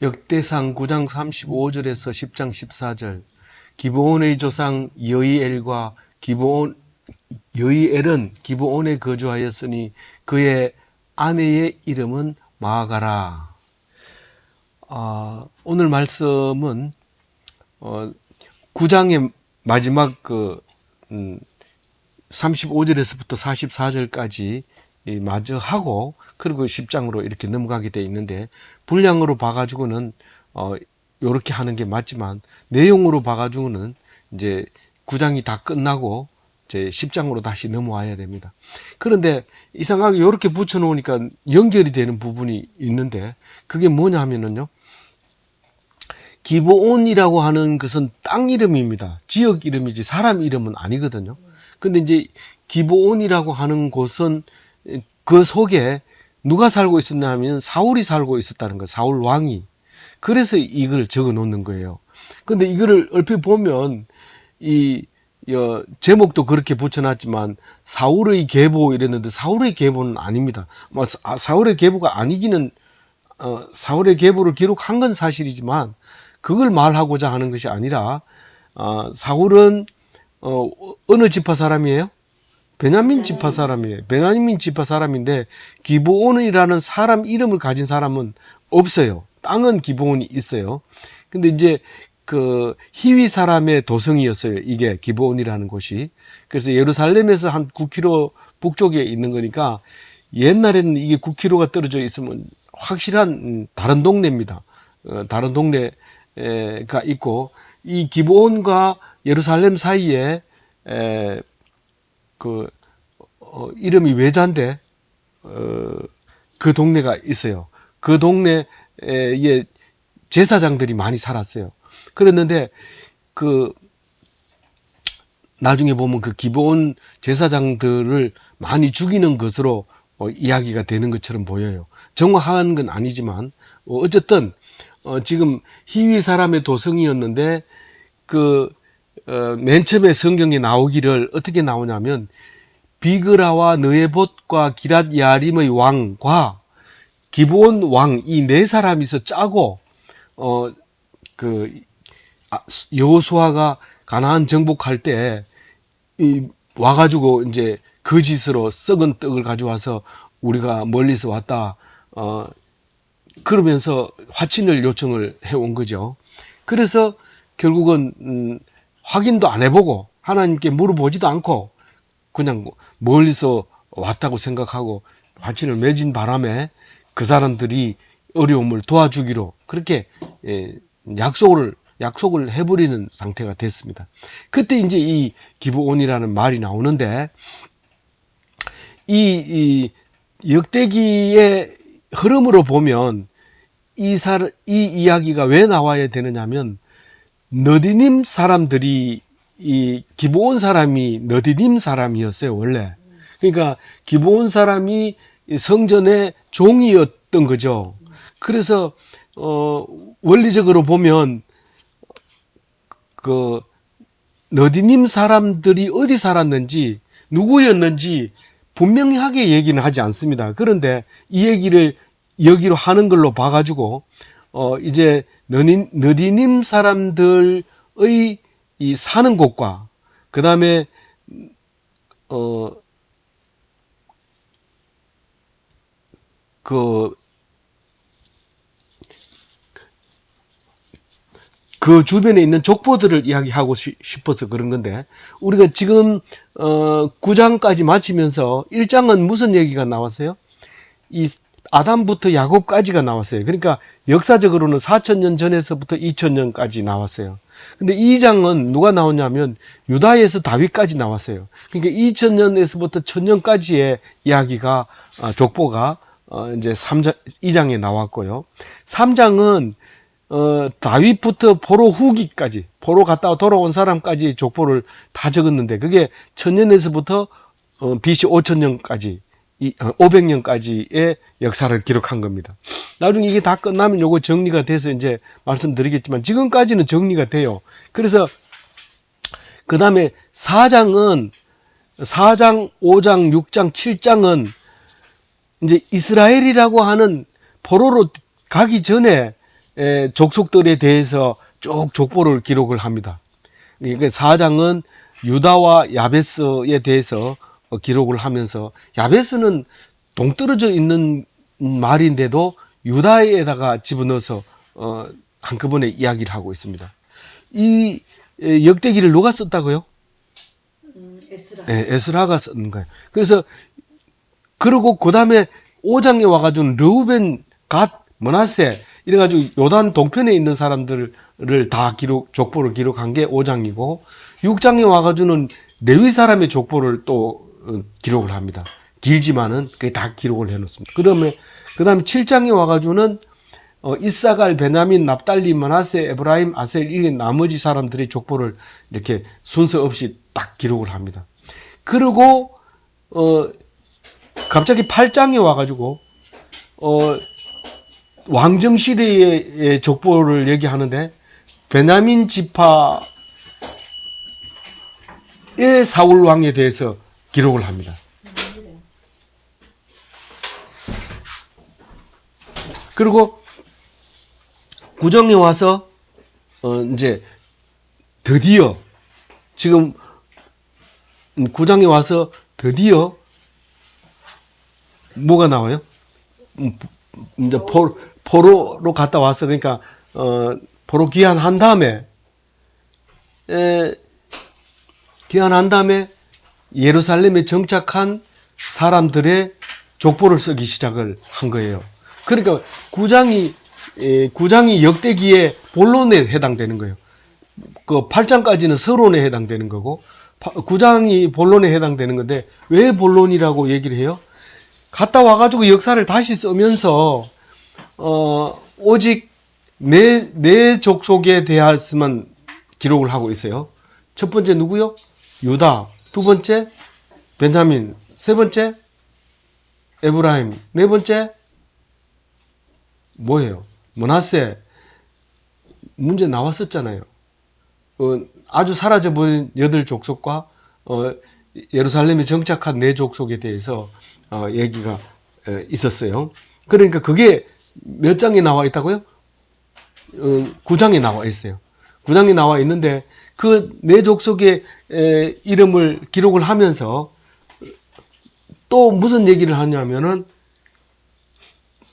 역대상 9장 35절에서 10장 14절. 기브온의 조상 여이엘과 여이엘은 기브온에 거주하였으니 그의 아내의 이름은 마아가라. 오늘 말씀은 9장의 마지막 35절에서부터 44절까지 마저 하고, 그리고 10장으로 이렇게 넘어가게 되어 있는데, 분량으로 봐가지고는 요렇게 하는 게 맞지만, 내용으로 봐가지고는 이제 9장이 다 끝나고 이제 10장으로 다시 넘어와야 됩니다. 그런데 이상하게 요렇게 붙여놓으니까 연결이 되는 부분이 있는데, 그게 뭐냐 하면은요, 기브온이라고 하는 것은 땅 이름입니다. 지역 이름이지 사람 이름은 아니거든요. 근데 이제 기브온이라고 하는 곳은 그 속에 누가 살고 있었냐 하면 사울이 살고 있었다는 거예요. 사울 왕이. 그래서 이걸 적어 놓는 거예요. 근데 이거를 얼핏 보면 제목도 그렇게 붙여놨지만 사울의 계보 이랬는데 사울의 계보는 아닙니다. 사울의 계보가 아니기는 사울의 계보를 기록한 건 사실이지만 그걸 말하고자 하는 것이 아니라 사울은 어느 지파 사람이에요? 베냐민 지파 사람이에요. 베냐민 지파 사람인데 기브온이라는 사람 이름을 가진 사람은 없어요. 땅은 기브온이 있어요. 근데 이제 그 히위 사람의 도성이었어요. 이게 기브온이라는 곳이. 그래서 예루살렘에서 한 9km 북쪽에 있는 거니까 옛날에는 이게 9km가 떨어져 있으면 확실한 다른 동네입니다. 다른 동네가 있고, 이 기브온과 예루살렘 사이에 이름이 외자인데 그 동네가 있어요. 그 동네에 제사장들이 많이 살았어요. 그랬는데 나중에 보면 그 기브온 제사장들을 많이 죽이는 것으로 이야기가 되는 것처럼 보여요. 정확한 건 아니지만 어쨌든 지금 히위 사람의 도성이었는데 맨 처음에 성경에 나오기를 어떻게 나오냐면 비그라와 느에봇과 기랏 야림의 왕과 기브온 왕 이 네 사람이서 짜고 여호수아가 가나안 정복할 때 와가지고 이제 거짓으로 썩은 떡을 가져와서 우리가 멀리서 왔다 그러면서 화친을 요청을 해온 거죠. 그래서 결국은 확인도 안 해보고 하나님께 물어보지도 않고 그냥 멀리서 왔다고 생각하고 화친을 맺은 바람에 그 사람들이 어려움을 도와주기로 그렇게 약속을 해버리는 상태가 됐습니다. 그때 이제 이 기브온이라는 말이 나오는데, 이 역대기의 흐름으로 보면 이 이야기가 왜 나와야 되느냐면, 너디님 사람들이 이 기브온 사람이 너디님 사람이었어요, 원래. 그러니까 기브온 사람이 성전의 종이었던 거죠. 그래서 원리적으로 보면 너디님 사람들이 어디 살았는지 누구였는지 분명하게 얘기는 하지 않습니다. 그런데 이 얘기를 여기로 하는 걸로 봐가지고 이제 너디님 사람들의 이 사는 곳과 그 다음에 그 주변에 있는 족보들을 이야기하고 싶어서 그런 건데, 우리가 지금 9장까지 마치면서 1장은 무슨 얘기가 나왔어요? 이 아담부터 야곱까지가 나왔어요. 그러니까 역사적으로는 4000년 전에서부터 2000년까지 나왔어요. 근데 2장은 누가 나오냐면 유다에서 다윗까지 나왔어요. 그러니까 2000년에서부터 1000년까지의 이야기가 족보가 이제 2장에 나왔고요. 3장은 다윗부터 포로 후기까지, 포로 갔다 돌아온 사람까지 족보를 다 적었는데, 그게 1000년에서부터 BC 5000년까지 500년까지의 역사를 기록한 겁니다. 나중에 이게 다 끝나면 요거 정리가 돼서 이제 말씀드리겠지만 지금까지는 정리가 돼요. 그래서 그 다음에 4장, 5장, 6장, 7장은 이제 이스라엘이라고 하는 포로로 가기 전에 족속들에 대해서 쭉 족보를 기록을 합니다. 그러니까 4장은 유다와 야베스에 대해서 기록을 하면서, 야베스는 동떨어져 있는 말인데도 유다에다가 집어넣어서 한꺼번에 이야기를 하고 있습니다. 이 역대기를 누가 썼다고요? 에스라. 네, 에스라가 쓴 거예요. 그래서 그리고 그 다음에 5장에 와가지고 르우벤, 갓, 므낫세 이래가지고 요단 동편에 있는 사람들을 다 족보를 기록한 게 5장이고, 6장에 와가지고는 레위 사람의 족보를 또 기록을 합니다. 길지만은 그게 다 기록을 해놓습니다. 그 다음에 7장에 와가지고는 이사갈, 베냐민, 납달리, 므낫세, 에브라임, 아셀 이 나머지 사람들의 족보를 이렇게 순서 없이 딱 기록을 합니다. 그리고 갑자기 8장에 와가지고 왕정 시대의 족보를 얘기하는데, 베냐민 지파의 사울 왕에 대해서 기록을 합니다. 그리고 9장에 와서 이제 드디어 지금 9장에 와서 드디어 뭐가 나와요? 이제 포로로 갔다 와서, 그러니까 포로 귀환한 다음에 예루살렘에 정착한 사람들의 족보를 쓰기 시작을 한 거예요. 그러니까 9장이 역대기의 본론에 해당되는 거예요. 그 8장까지는 서론에 해당되는 거고 9장이 본론에 해당되는 건데, 왜 본론이라고 얘기를 해요? 갔다 와가지고 역사를 다시 쓰면서 오직 내 족속에 대해서만 기록을 하고 있어요. 첫 번째 누구요? 유다. 두 번째 베냐민. 세 번째 에브라임. 네 번째 뭐예요? 므낫세. 문제 나왔었잖아요. 아주 사라져버린 8족속과 예루살렘에 정착한 4족속에 대해서 얘기가 있었어요. 그러니까 그게 몇 장에 나와 있다고요? 9장에 나와 있어요. 9장에 나와 있는데 그 4족속의 이름을 기록을 하면서 또 무슨 얘기를 하냐면은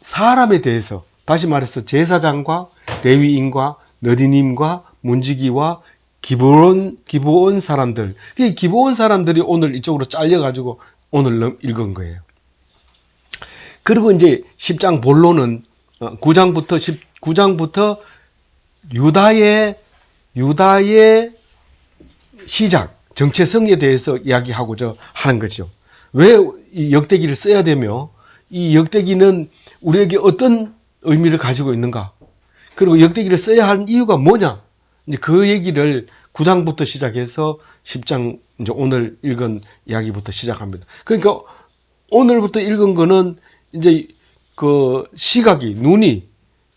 사람에 대해서, 다시 말해서 제사장과 레위인과 너디님과 문지기와 기브온 사람들, 이 기브온 사람들이 오늘 이쪽으로 잘려가지고 오늘 읽은 거예요. 그리고 이제 10장 본론은 9장부터 유다의 시작, 정체성에 대해서 이야기하고자 하는 거죠. 왜 이 역대기를 써야 되며, 이 역대기는 우리에게 어떤 의미를 가지고 있는가, 그리고 역대기를 써야 하는 이유가 뭐냐, 이제 그 얘기를 9장부터 시작해서 10장 이제 오늘 읽은 이야기부터 시작합니다. 그러니까 오늘부터 읽은 거는 이제 그 시각이, 눈이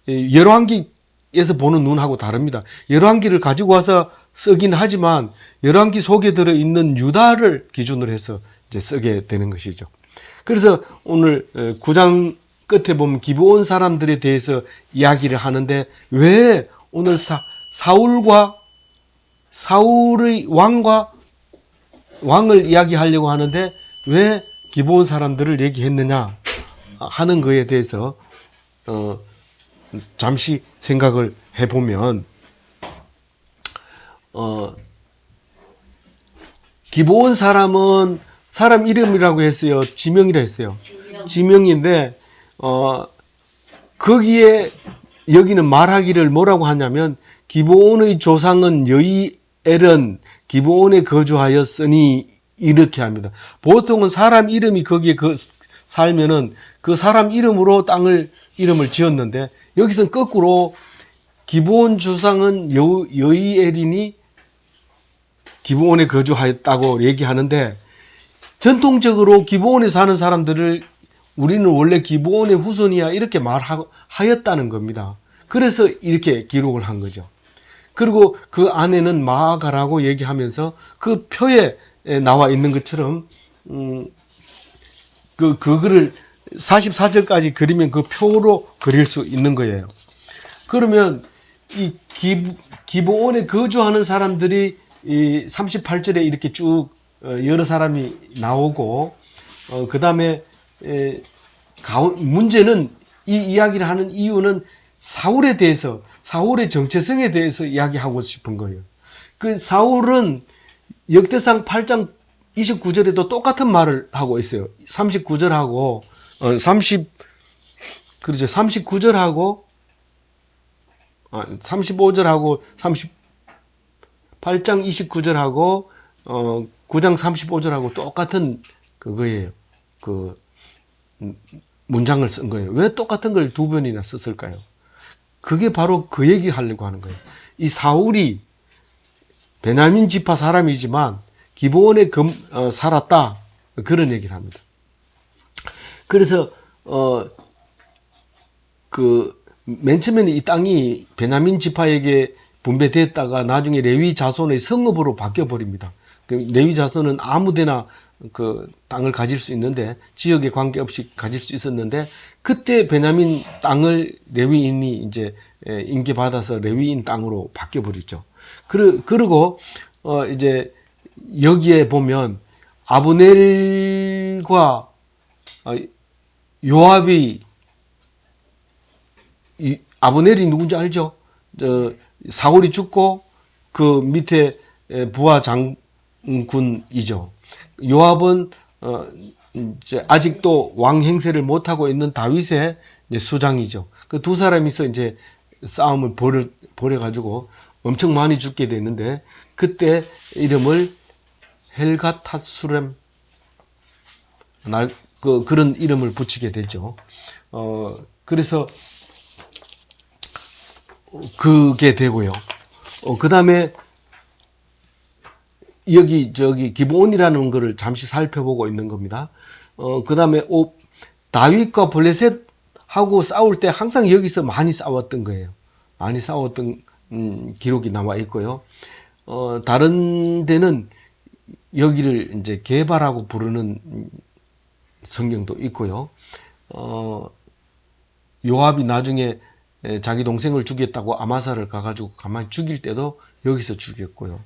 열왕기에서 보는 눈하고 다릅니다. 열왕기를 가지고 와서 쓰긴 하지만 열왕기 속에 들어 있는 유다를 기준으로 해서 이제 쓰게 되는 것이죠. 그래서 오늘 9장 끝에 보면 기브온 사람들에 대해서 이야기를 하는데, 왜 오늘 사울의 왕을 이야기하려고 하는데 왜 기브온 사람들을 얘기했느냐 하는 거에 대해서 잠시 생각을 해보면, 기브온 사람은 사람 이름이라고 했어요? 지명이라 했어요? 지명인데 거기에 여기는 말하기를 뭐라고 하냐면, 기브온의 조상은 여이엘은 기브온에 거주하였으니 이렇게 합니다. 보통은 사람 이름이 거기에 살면은 그 사람 이름으로 이름을 지었는데, 여기서는 거꾸로 기브온 조상은 여이엘이니 기브온에 거주하였다고 얘기하는데, 전통적으로 기브온에 사는 사람들을 우리는 원래 기브온의 후손이야 이렇게 말하였다는 겁니다. 그래서 이렇게 기록을 한 거죠. 그리고 그 안에는 마아가라고 얘기하면서 그 표에 나와 있는 것처럼 그거를 44절까지 그리면 그 표로 그릴 수 있는 거예요. 그러면 이 기브온에 거주하는 사람들이 이 38절에 이렇게 쭉 여러 사람이 나오고 그 다음에 문제는 이 이야기를 하는 이유는 사울에 대해서 사울의 정체성에 대해서 이야기하고 싶은 거예요. 그 사울은 역대상 8장 29절에도 똑같은 말을 하고 있어요. 39절하고 그렇죠. 39절하고 35절하고 38장 29절하고 9장 35절하고 똑같은 그거예요. 그 문장을 쓴 거예요. 왜 똑같은 걸 두 번이나 썼을까요? 그게 바로 그 얘기 하려고 하는 거예요. 이 사울이 베냐민 지파 사람이지만 기브온에 살았다. 그런 얘기를 합니다. 그래서 맨 처음에는 이 땅이 베냐민 지파에게 분배됐다가 나중에 레위 자손의 성읍으로 바뀌어 버립니다. 레위 자손은 아무데나 그 땅을 가질 수 있는데 지역에 관계없이 가질 수 있었는데 그때 베냐민 땅을 레위인이 이제 인계받아서 레위인 땅으로 바뀌어 버리죠. 그리고 이제 여기에 보면 아브넬과 요압이 아브넬이 누군지 알죠? 사울이 죽고 그 밑에 부하 장군이죠. 요압은 이제 아직도 왕 행세를 못하고 있는 다윗의 이제 수장이죠. 그 두 사람이서 이제 싸움을 벌여가지고 엄청 많이 죽게 되는데 그때 이름을 헬가타수렘 그런 이름을 붙이게 되죠. 그래서 그게 되고요. 그 다음에 저기 기브온이라는 거를 잠시 살펴보고 있는 겁니다. 그 다음에 다윗과 블레셋하고 싸울 때 항상 여기서 많이 싸웠던 거예요. 많이 싸웠던 기록이 나와 있고요. 다른 데는 여기를 이제 게바라고 부르는 성경도 있고요. 요압이 나중에 자기 동생을 죽였다고 아마사를 가가지고 가만히 죽일 때도 여기서 죽였고요.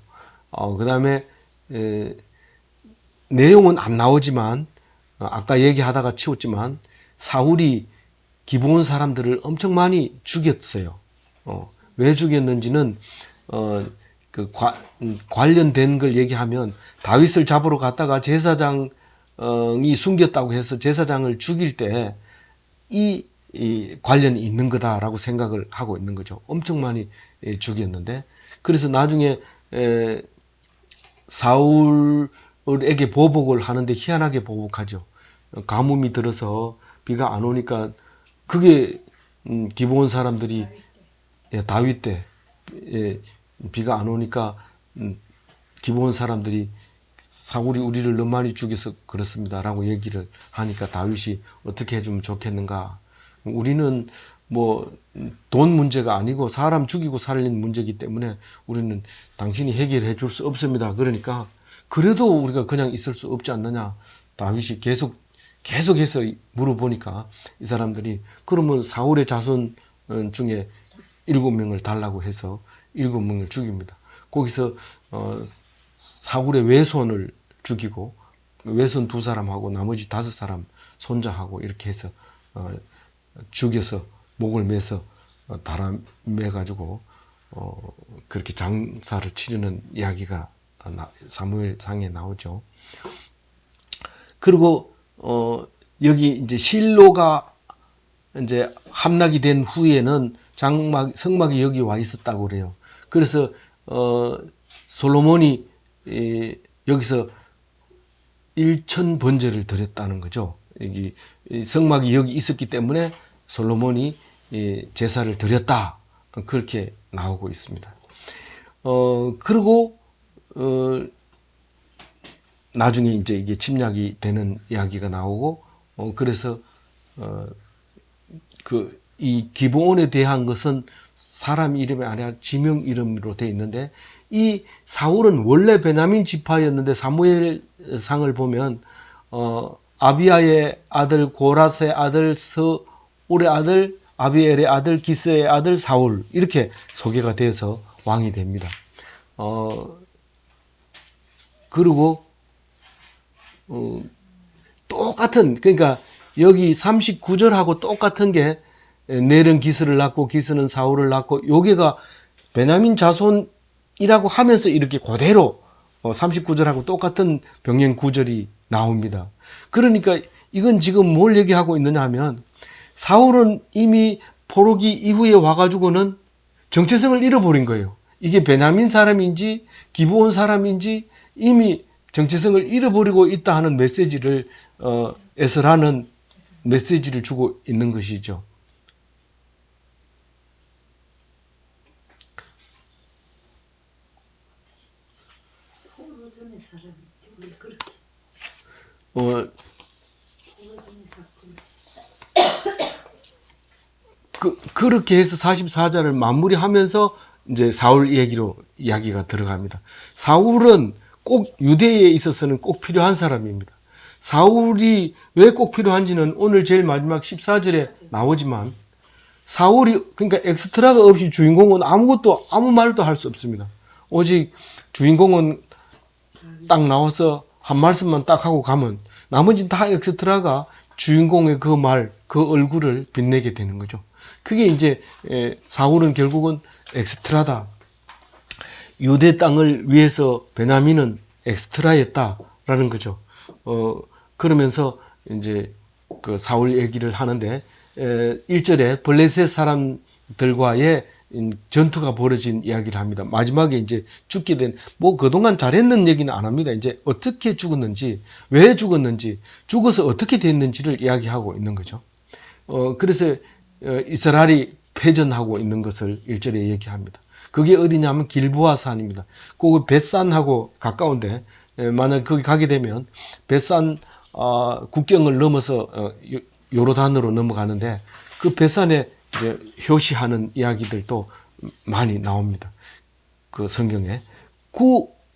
그 다음에 내용은 안 나오지만 아까 얘기하다가 치웠지만 사울이 기브온 사람들을 엄청 많이 죽였어요. 왜 죽였는지는 관련된 걸 얘기하면 다윗을 잡으러 갔다가 제사장이 숨겼다고 해서 제사장을 죽일 때 이 관련이 있는 거다라고 생각을 하고 있는 거죠. 엄청 많이 죽였는데 그래서 나중에 사울에게 보복을 하는데 희한하게 보복하죠. 가뭄이 들어서 비가 안 오니까 그게 기브온 사람들이 다윗 때 비가 안 오니까 기브온 사람들이 사울이 우리를 너무 많이 죽여서 그렇습니다라고 얘기를 하니까 다윗이 어떻게 해주면 좋겠는가? 우리는 뭐 돈 문제가 아니고 사람 죽이고 살린 문제이기 때문에 우리는 당신이 해결해 줄 수 없습니다. 그러니까 그래도 우리가 그냥 있을 수 없지 않느냐? 다윗이 계속해서 물어보니까 이 사람들이 그러면 사울의 자손 중에 7명을 달라고 해서 7명을 죽입니다. 거기서 사울의 외손을 죽이고 외손 2사람하고 나머지 5사람 손자하고 이렇게 해서 죽여서 목을 매서 달아매가지고 그렇게 장사를 치르는 이야기가 사무엘상에 나오죠. 그리고 여기 이제 실로가 이제 함락이 된 후에는 성막이 여기 와 있었다고 그래요. 그래서 솔로몬이 여기서 1000번제를 드렸다는 거죠. 여기 성막이 여기 있었기 때문에 솔로몬이 제사를 드렸다. 그렇게 나오고 있습니다. 그리고 나중에 이제 이게 침략이 되는 이야기가 나오고 그래서 이 기브온에 대한 것은 사람 이름이 아니라 지명 이름으로 되어 있는데 이 사울은 원래 베냐민 지파였는데 사무엘상을 보면 아비야의 아들 고라스의 아들 서울의 아들 아비엘의 아들 기스의 아들 사울 이렇게 소개가 돼서 왕이 됩니다. 그리고 똑같은 그러니까 여기 39절하고 똑같은 게 넬은 기스를 낳고 기스는 사울을 낳고 요게가 베냐민 자손이라고 하면서 이렇게 그대로 39절하고 똑같은 병행 구절이 나옵니다. 그러니까 이건 지금 뭘 얘기하고 있느냐 하면 사울은 이미 포로기 이후에 와가지고는 정체성을 잃어버린 거예요. 이게 베냐민 사람인지 기브온 사람인지 이미 정체성을 잃어버리고 있다 하는 메시지를 에스라는 메시지를 주고 있는 것이죠. 포로전의 사람이 왜 그렇게 어, 포로전의 사건 그렇게 해서 44절을 마무리하면서 이제 사울 얘기로 이야기가 들어갑니다. 사울은 꼭 유대에 있어서는 꼭 필요한 사람입니다. 사울이 왜 꼭 필요한지는 오늘 제일 마지막 14절에 나오지만 사울이 그러니까 엑스트라가 없이 주인공은 아무 말도 할 수 없습니다. 오직 주인공은 딱 나와서 한 말씀만 딱 하고 가면 나머지는 다 엑스트라가 주인공의 그 말, 그 얼굴을 빛내게 되는 거죠. 그게 이제 사울은 결국은 엑스트라다. 유대 땅을 위해서 베냐민은 엑스트라였다라는 거죠. 그러면서 이제 그 사울 얘기를 하는데 1절에 블레셋 사람들과의 전투가 벌어진 이야기를 합니다. 마지막에 이제 죽게 된, 뭐 그동안 잘했는 얘기는 안 합니다. 이제 어떻게 죽었는지, 왜 죽었는지, 죽어서 어떻게 됐는지를 이야기하고 있는 거죠. 그래서 이스라엘이 패전하고 있는 것을 1절에 얘기합니다. 그게 어디냐면 길보아 산입니다. 그 벳산하고 가까운데 만약 거기 가게 되면 벳산 국경을 넘어서 요르단으로 넘어가는데 그 벳산에 이제 효시하는 이야기들도 많이 나옵니다. 그 성경에.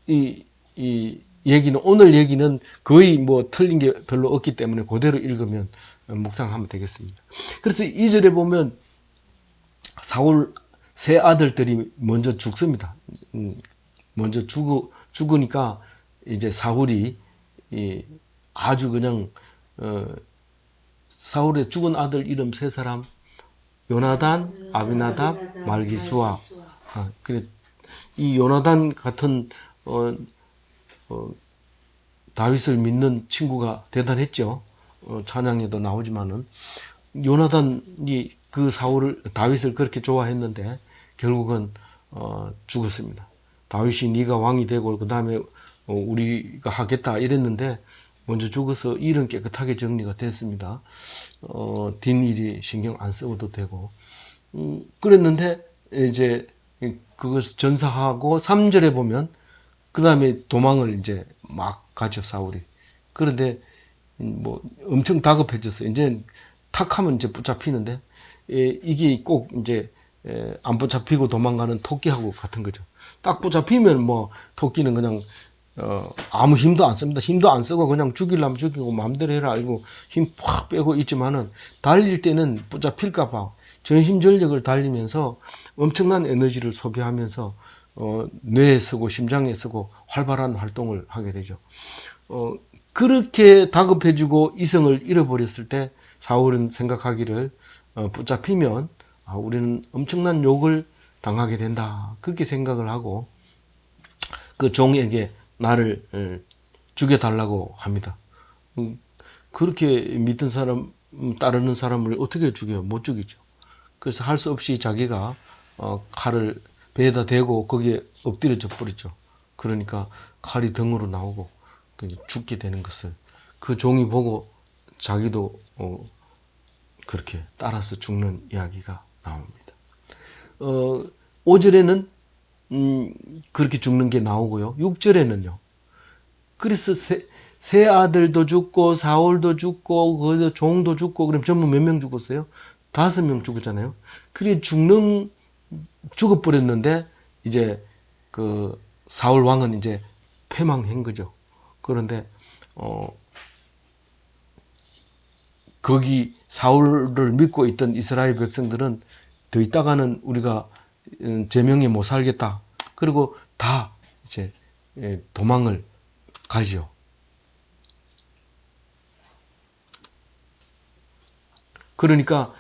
이 얘기는, 오늘 얘기는 거의 뭐 틀린 게 별로 없기 때문에 그대로 읽으면 묵상하면 되겠습니다. 그래서 2절에 보면 사울 세 아들들이 먼저 죽습니다. 먼저 죽으니까 이제 사울이 아주 그냥 사울의 죽은 아들 이름 세 사람 요나단, 아비나답, 말기수아. 그래 이 요나단 같은 다윗을 믿는 친구가 대단했죠. 찬양에도 나오지만은 요나단이 그 다윗을 그렇게 좋아했는데 결국은 죽었습니다. 다윗이 네가 왕이 되고 그 다음에 우리가 하겠다 이랬는데 먼저 죽어서 일은 깨끗하게 정리가 됐습니다. 뒷일이 신경 안 써도 되고 그랬는데 이제 그것을 전사하고 3절에 보면 그 다음에 도망을 이제 막 가죠 사울이. 그런데 뭐 엄청 다급해졌어요. 이제 탁 하면 이제 붙잡히는데 이게 꼭 이제 안 붙잡히고 도망가는 토끼하고 같은 거죠. 딱 붙잡히면 뭐 토끼는 그냥 아무 힘도 안 씁니다. 힘도 안 쓰고 그냥 죽이려면 죽이고 마음대로 해라 이거 힘 팍 빼고 있지만은 달릴 때는 붙잡힐까봐 전심전력을 달리면서 엄청난 에너지를 소비하면서 뇌에 쓰고 심장에 쓰고 활발한 활동을 하게 되죠. 그렇게 다급해지고 이성을 잃어버렸을 때 사울은 생각하기를 붙잡히면 우리는 엄청난 욕을 당하게 된다. 그렇게 생각을 하고 그 종에게 나를 죽여달라고 합니다. 그렇게 믿던 사람, 따르는 사람을 어떻게 죽여요? 못 죽이죠. 그래서 할 수 없이 자기가 칼을 배에다 대고 거기에 엎드려져 버렸죠. 그러니까 칼이 등으로 나오고 죽게 되는 것을 그 종이 보고 자기도 그렇게 따라서 죽는 이야기가 나옵니다. 5절에는 그렇게 죽는 게 나오고요. 6절에는요. 그래서 세 아들도 죽고 사울도 죽고 그 종도 죽고 그럼 전부 몇 명 죽었어요? 5명 죽었잖아요. 그래 죽어버렸는데 이제 그 사울 왕은 이제 패망한 거죠. 그런데 거기 사울을 믿고 있던 이스라엘 백성들은 더 있다가는 우리가 제명에 못 살겠다. 그리고 다 이제 도망을 가죠. 그러니까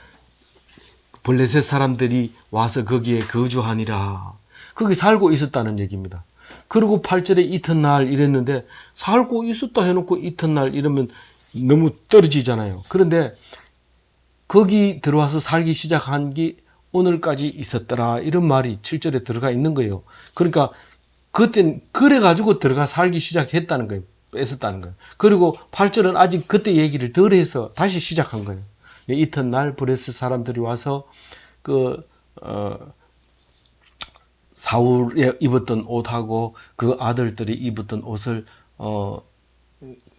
블레셋 사람들이 와서 거기에 거주하니라. 거기 살고 있었다는 얘기입니다. 그리고 8절에 이튿날 이랬는데 살고 있었다 해놓고 이튿날 이러면 너무 떨어지잖아요. 그런데 거기 들어와서 살기 시작한 게 오늘까지 있었더라. 이런 말이 7절에 들어가 있는 거예요. 그러니까 그땐 그래가지고 들어가 살기 시작했다는 거예요. 뺏었다는 거예요. 그리고 8절은 아직 그때 얘기를 덜 해서 다시 시작한 거예요. 이튿날 브레스 사람들이 와서 사울이 입었던 옷하고 그 아들들이 입었던 옷을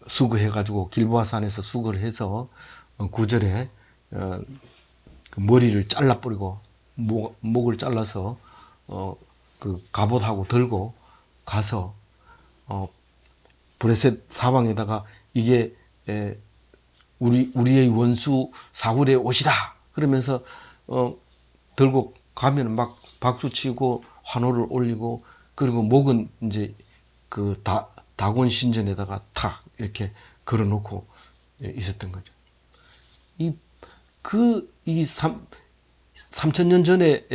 수거해가지고 길보아산에서 수거를 해서 9절에 그 머리를 잘라버리고 목을 잘라서 그 갑옷하고 들고 가서 브레셋 사방에다가 이게 우리의 원수 사울의 옷이다 그러면서 들고 가면 막 박수치고 환호를 올리고 그리고 목은 이제 그 다곤 신전에다가 탁 이렇게 걸어놓고 있었던 거죠. 이 3000년 전에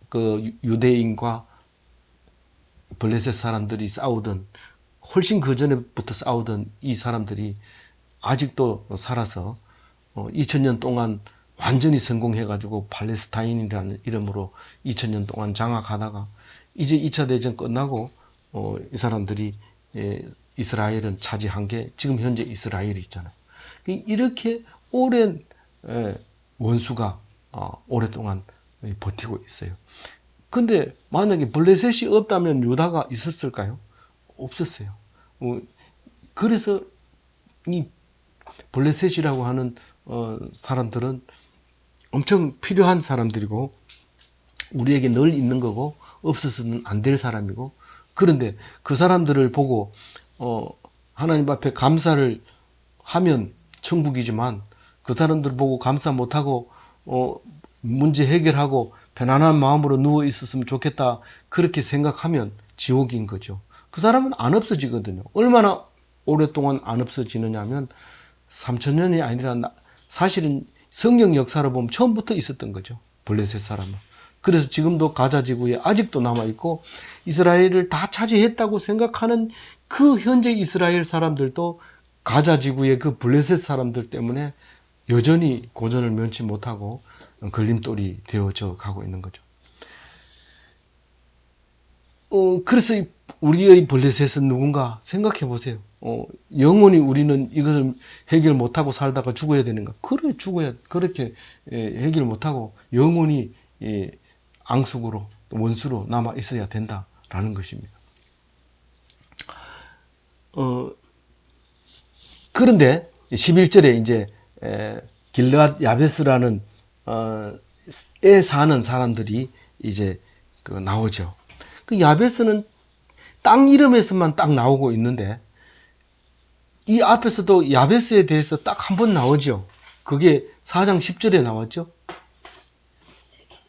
그 유대인과 블레셋 사람들이 싸우던 훨씬 그 전에부터 싸우던 이 사람들이 아직도 살아서 2000년 동안 완전히 성공해가지고 팔레스타인이라는 이름으로 2000년 동안 장악하다가 이제 2차 대전 끝나고 이 사람들이 이스라엘은 차지한 게 지금 현재 이스라엘이 있잖아요. 이렇게 오랜 원수가 오랫동안 버티고 있어요. 근데 만약에 블레셋이 없다면 유다가 있었을까요? 없었어요. 그래서 이 블레셋이라고 하는 사람들은 엄청 필요한 사람들이고 우리에게 늘 있는 거고 없어서는 안 될 사람이고 그런데 그 사람들을 보고 하나님 앞에 감사를 하면 천국이지만 그 사람들 보고 감사 못하고 문제 해결하고 편안한 마음으로 누워 있었으면 좋겠다 그렇게 생각하면 지옥인 거죠. 그 사람은 안 없어지거든요. 얼마나 오랫동안 안 없어지느냐 하면 3000년이 아니라 사실은 성경 역사를 보면 처음부터 있었던 거죠. 블레셋 사람은. 그래서 지금도 가자 지구에 아직도 남아있고 이스라엘을 다 차지했다고 생각하는 그 현재 이스라엘 사람들도 가자 지구의 그 블레셋 사람들 때문에 여전히 고전을 면치 못하고 걸림돌이 되어져 가고 있는 거죠. 그래서 우리의 블레셋은 누군가 생각해 보세요. 영원히 우리는 이것을 해결 못하고 살다가 죽어야 되는가? 그래, 죽어야, 그렇게 해결 못하고 영원히 앙숙으로, 원수로 남아 있어야 된다라는 것입니다. 그런데 11절에 이제 길르앗 야베스라는 에 사는 사람들이 이제 나오죠. 그 야베스는 땅 이름에서만 딱 나오고 있는데 이 앞에서도 야베스에 대해서 딱 한 번 나오죠. 그게 4장 10절에 나왔죠.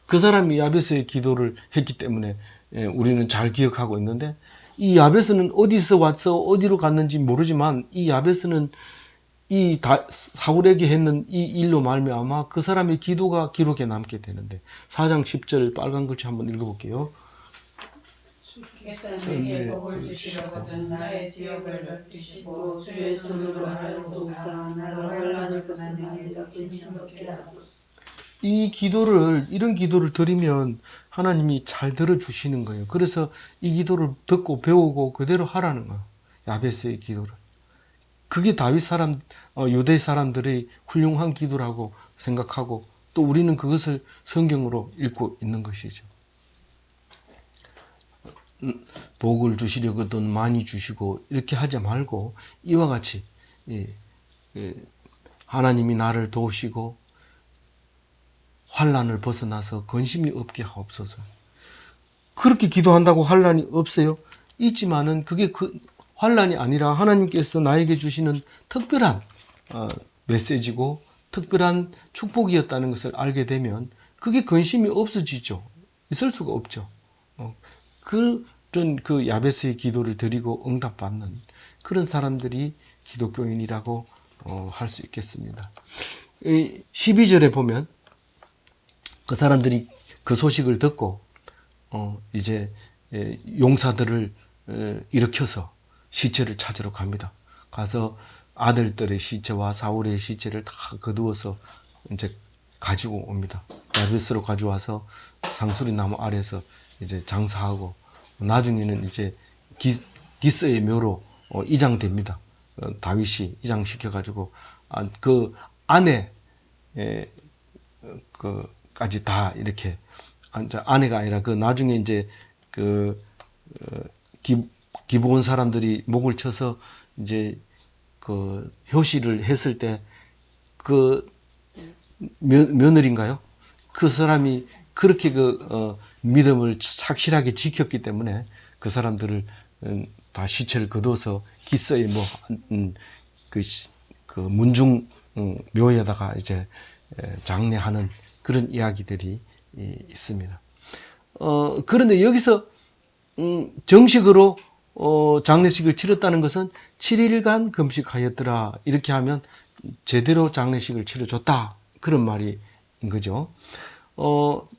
그 사람이 야베스의 기도를 했기 때문에 우리는 잘 기억하고 있는데 이 야베스는 어디서 와서 어디로 갔는지 모르지만 이 야베스는 사울에게 했는 이 일로 말미암아 그 사람의 기도가 기록에 남게 되는데 4장 10절 빨간 글씨 한번 읽어볼게요. 주께서 내게 복을 주시려거든 나의 지역을 넓히시고 주의 손으로 나를 돕사 나를 환난에서 내게 진실 얻게 하소서. 이 이런 기도를 드리면 하나님이 잘 들어주시는 거예요. 그래서 이 기도를 듣고 배우고 그대로 하라는 거예요. 야베스의 기도를. 그게 다윗 유대 사람들의 훌륭한 기도라고 생각하고 또 우리는 그것을 성경으로 읽고 있는 것이죠. 복을 주시려거든 많이 주시고 이렇게 하지 말고 이와 같이 하나님이 나를 도우시고 환난을 벗어나서 근심이 없게 하옵소서. 그렇게 기도한다고 환난이 없어요? 있지만은 그게 환난이 아니라 하나님께서 나에게 주시는 특별한 메시지고 특별한 축복이었다는 것을 알게 되면 그게 근심이 없어지죠. 있을 수가 없죠. 그런 그 야베스의 기도를 드리고 응답받는 그런 사람들이 기독교인이라고 할 수 있겠습니다. 12절에 보면 그 사람들이 그 소식을 듣고 이제 용사들을 일으켜서 시체를 찾으러 갑니다. 가서 아들들의 시체와 사울의 시체를 다 거두어서 이제 가지고 옵니다. 야베스로 가져와서 상수리 나무 아래에서 이제 장사하고 나중에는 이제 기스의 묘로 이장됩니다. 다윗이 이장시켜가지고 그 안에 그까지 다 이렇게 아내가 아니라 그 나중에 이제 그 기브온 사람들이 목을 쳐서 이제 그 효시를 했을 때 그 며느리인가요? 그 사람이 그렇게 믿음을 확실하게 지켰기 때문에 그 사람들을 다 시체를 거둬서 기서의 그 문중 묘에다가 이제 장례하는 그런 이야기들이 있습니다. 그런데 여기서 정식으로 장례식을 치렀다는 것은 7일간 금식하였더라. 이렇게 하면 제대로 장례식을 치러줬다. 그런 말인 거죠.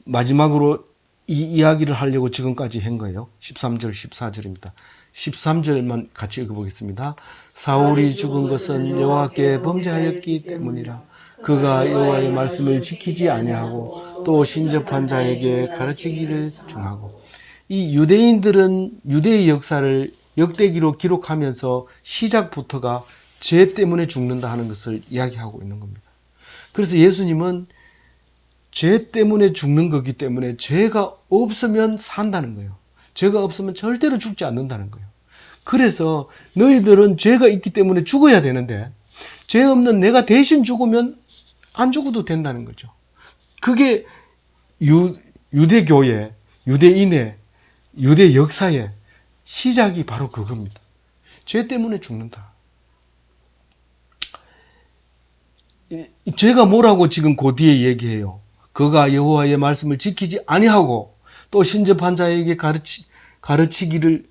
마지막으로 이 이야기를 하려고 지금까지 한 거예요. 13절, 14절입니다. 13절만 같이 읽어보겠습니다. 사울이 죽은 것은 여호와께 범죄하였기 때문이라. 그가 여호와의 말씀을 지키지 아니하고 또 신접한 자에게 가르치기를 정하고. 이 유대인들은 유대의 역사를 역대기로 기록하면서 시작부터가 죄 때문에 죽는다 하는 것을 이야기하고 있는 겁니다. 그래서 예수님은 죄 때문에 죽는 거기 때문에 죄가 없으면 산다는 거예요. 죄가 없으면 절대로 죽지 않는다는 거예요. 그래서 너희들은 죄가 있기 때문에 죽어야 되는데 죄 없는 내가 대신 죽으면 안 죽어도 된다는 거죠. 그게 유대교의, 유대인의, 유대 역사의 시작이 바로 그겁니다. 죄 때문에 죽는다. 죄가 뭐라고 지금 그 뒤에 얘기해요. 그가 여호와의 말씀을 지키지 아니하고 또 신접한 자에게 가르치기를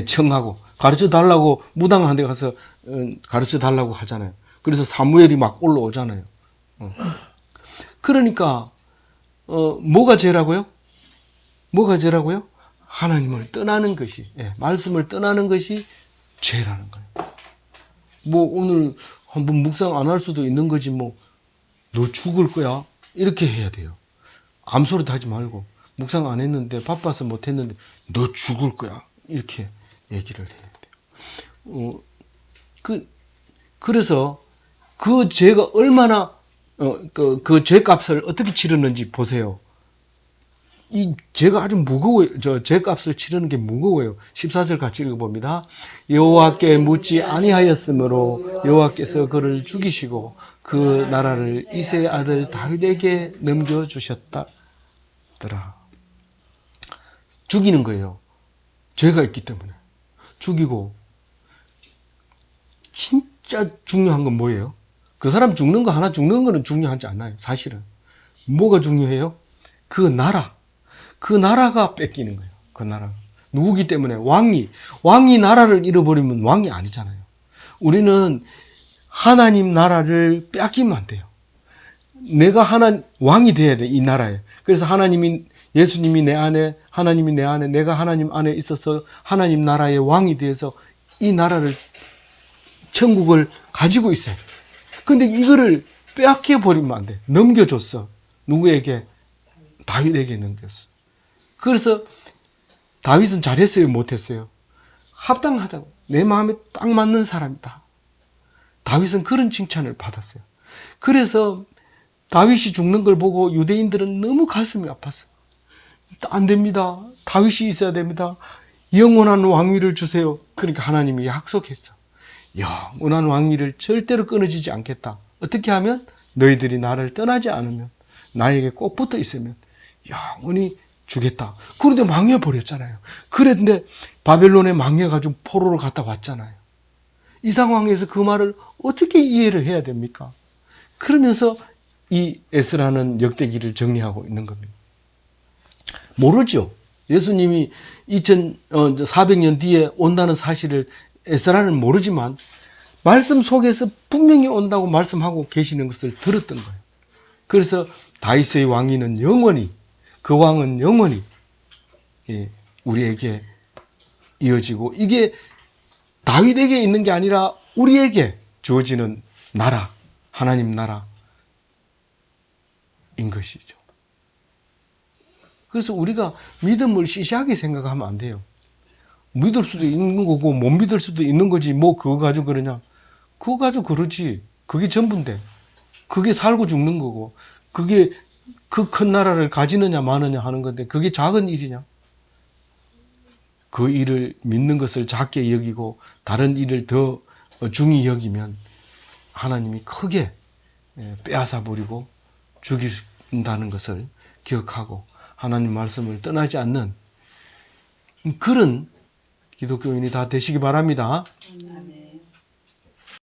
청하고 가르쳐 달라고 무당한 데 가서 가르쳐 달라고 하잖아요. 그래서 사무엘이 막 올라오잖아요. 그러니까 뭐가 죄라고요? 뭐가 죄라고요? 하나님을 떠나는 것이, 말씀을 떠나는 것이 죄라는 거예요. 뭐 오늘 한번 묵상 안 할 수도 있는 거지 뭐 너 죽을 거야 이렇게 해야 돼요. 암소리도 하지 말고 묵상 안 했는데 바빠서 못 했는데 너 죽을 거야 이렇게 얘기를 해야 돼요. 그래서 그 죄가 얼마나 그 죄값을 어떻게 치르는지 보세요. 이 죄가 아주 무거워요. 저 죄값을 치르는 게 무거워요. 14절 같이 읽어봅니다. 여호와께 묻지 아니하였으므로 여호와께서 그를 죽이시고 그 나라를 이새의 아들 다윗에게 넘겨주셨다더라. 죽이는 거예요. 죄가 있기 때문에. 죽이고 진짜 중요한 건 뭐예요? 그 사람 죽는 거 하나 죽는 거는 중요하지 않아요. 사실은. 뭐가 중요해요? 그 나라. 그 나라가 뺏기는 거예요. 그 나라. 누구기 때문에? 왕이 나라를 잃어버리면 왕이 아니잖아요. 우리는 하나님 나라를 뺏기면 안 돼요. 내가 왕이 돼야 돼, 이 나라에. 그래서 예수님이 내 안에, 하나님이 내 안에, 내가 하나님 안에 있어서 하나님 나라의 왕이 되어서 이 나라를, 천국을 가지고 있어요. 근데 이거를 빼앗겨버리면 안 돼. 넘겨줬어. 누구에게? 다윗에게 넘겼어. 그래서 다윗은 잘했어요? 못했어요? 합당하다고. 내 마음에 딱 맞는 사람이다. 다윗은 그런 칭찬을 받았어요. 그래서 다윗이 죽는 걸 보고 유대인들은 너무 가슴이 아팠어요. 안 됩니다. 다윗이 있어야 됩니다. 영원한 왕위를 주세요. 그러니까 하나님이 약속했어. 영원한 왕위를 절대로 끊어지지 않겠다. 어떻게 하면? 너희들이 나를 떠나지 않으면, 나에게 꼭 붙어 있으면 영원히 주겠다. 그런데 망해버렸잖아요. 그런데 바벨론에 망해가지고 포로로 갔다 왔잖아요. 이 상황에서 그 말을 어떻게 이해를 해야 됩니까? 그러면서 이 에스라는 역대기를 정리하고 있는 겁니다. 모르죠. 예수님이 2400년 뒤에 온다는 사실을 에스라는 모르지만 말씀 속에서 분명히 온다고 말씀하고 계시는 것을 들었던 거예요. 그래서 다윗의 왕위는 영원히, 그 왕은 영원히 우리에게 이어지고, 이게 다윗에게 있는 게 아니라 우리에게 주어지는 나라, 하나님 나라인 것이죠. 그래서 우리가 믿음을 시시하게 생각하면 안 돼요. 믿을 수도 있는 거고 못 믿을 수도 있는 거지, 뭐 그거 가지고 그러냐. 그거 가지고 그러지. 그게 전부인데. 그게 살고 죽는 거고, 그게 그 큰 나라를 가지느냐 마느냐 하는 건데, 그게 작은 일이냐. 그 일을 믿는 것을 작게 여기고 다른 일을 더 중히 여기면 하나님이 크게 빼앗아 버리고 죽인다는 것을 기억하고 하나님 말씀을 떠나지 않는 그런 기독교인이 다 되시기 바랍니다.